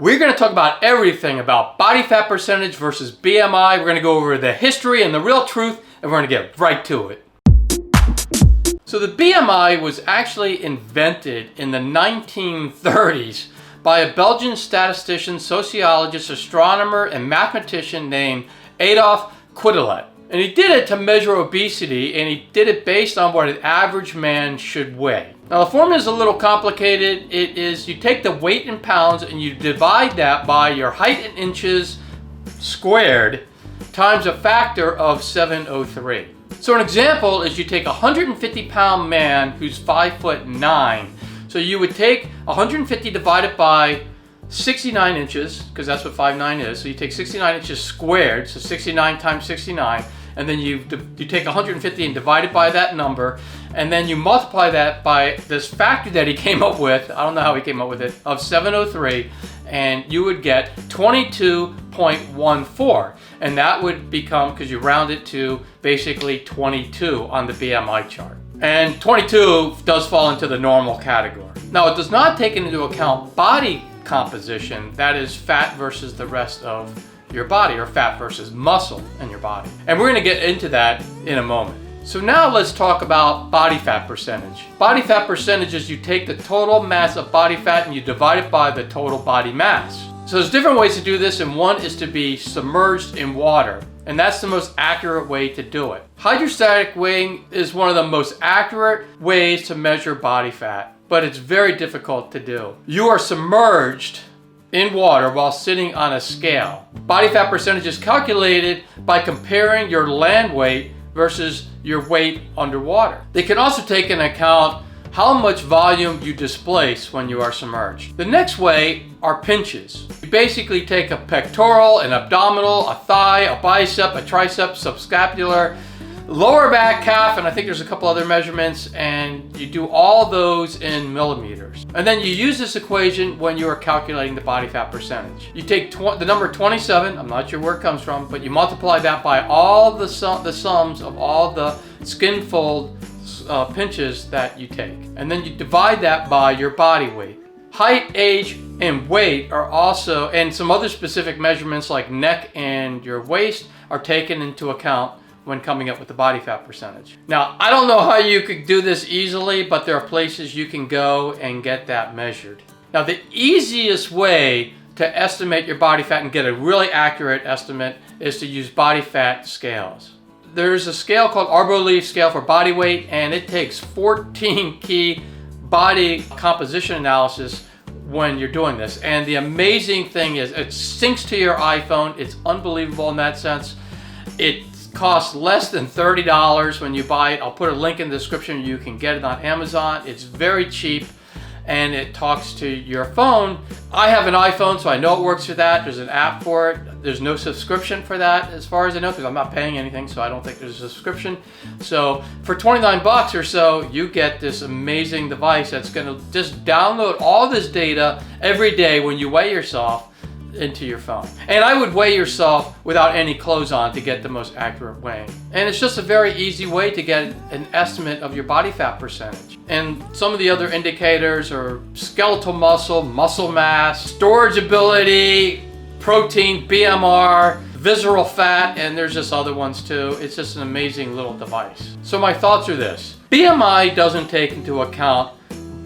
We're going to talk about everything about body fat percentage versus BMI. We're going to go over the history and the real truth, and we're going to get right to it. So the BMI was actually invented in the 1930s by a Belgian statistician, sociologist, astronomer, and mathematician named Adolphe Quetelet. And he did it to measure obesity, and he did it based on what an average man should weigh. Now the formula is a little complicated. It is, you take the weight in pounds and you divide that by your height in inches squared times a factor of 703. So an example is you take a 150-pound man who's 5'9". So you would take 150 divided by 69 inches, because that's what 5'9" is. So you take 69 inches squared, so 69 times 69, and then you take 150 and divide it by that number, and then you multiply that by this factor that he came up with, I don't know how he came up with it, of 703, and you would get 22.14. And that would become, because you round it to basically 22 on the BMI chart. And 22 does fall into the normal category. Now it does not take into account body composition, that is fat versus the rest of your body, or fat versus muscle in your body. And we're going to get into that in a moment. So now let's talk about body fat percentage. Body fat percentage is you take the total mass of body fat and you divide it by the total body mass. So there's different ways to do this, and one is to be submerged in water. And that's the most accurate way to do it. Hydrostatic weighing is one of the most accurate ways to measure body fat, but it's very difficult to do. You are submerged in water while sitting on a scale. Body fat percentage is calculated by comparing your land weight versus your weight underwater. They can also take into account how much volume you displace when you are submerged. The next way are pinches. You basically take a pectoral, an abdominal, a thigh, a bicep, a tricep, subscapular, lower back, calf, and I think there's a couple other measurements, and you do all those in millimeters. And then you use this equation when you are calculating the body fat percentage. You take the number 27, I'm not sure where it comes from, but you multiply that by all the sums of all the skin fold pinches that you take. And then you divide that by your body weight. Height, age, and weight are also, and some other specific measurements like neck and your waist are taken into account when coming up with the body fat percentage. Now, I don't know how you could do this easily, but there are places you can go and get that measured. Now, the easiest way to estimate your body fat and get a really accurate estimate is to use body fat scales. There's a scale called Arboleaf scale for body weight, and it takes 14 key body composition analysis when you're doing this. And the amazing thing is it syncs to your iPhone. It's unbelievable in that sense. It costs less than $30 when you buy it. I'll put a link in the description. You can get it on Amazon. It's very cheap, and it talks to your phone. I have an iPhone, so I know it works for that. There's an app for it. There's no subscription for that as far as I know, because I'm not paying anything, so I don't think there's a subscription. So for 29 bucks or so, you get this amazing device that's going to just download all this data every day when you weigh yourself into your phone. And I would weigh yourself without any clothes on to get the most accurate weighing. And it's just a very easy way to get an estimate of your body fat percentage. And some of the other indicators are skeletal muscle, muscle mass, storage ability, protein, BMR, visceral fat, and there's just other ones too. It's just an amazing little device. So my thoughts are this. BMI doesn't take into account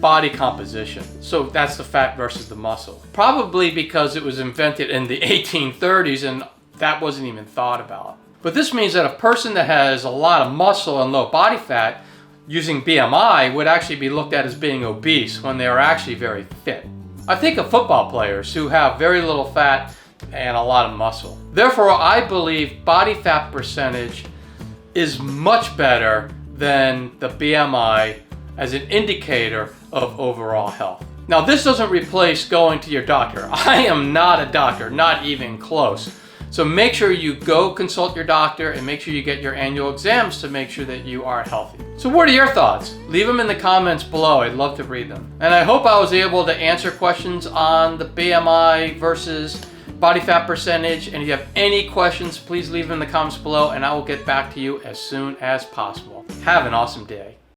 body composition. So that's the fat versus the muscle. Probably because it was invented in the 1830s and that wasn't even thought about. But this means that a person that has a lot of muscle and low body fat using BMI would actually be looked at as being obese when they are actually very fit. I think of football players who have very little fat and a lot of muscle. Therefore, I believe body fat percentage is much better than the BMI as an indicator of overall health. Now, this doesn't replace going to your doctor. I am not a doctor, not even close. So make sure you go consult your doctor and make sure you get your annual exams to make sure that you are healthy. So what are your thoughts? Leave them in the comments below. I'd love to read them. And I hope I was able to answer questions on the BMI versus body fat percentage. And if you have any questions, please leave them in the comments below and I will get back to you as soon as possible. Have an awesome day.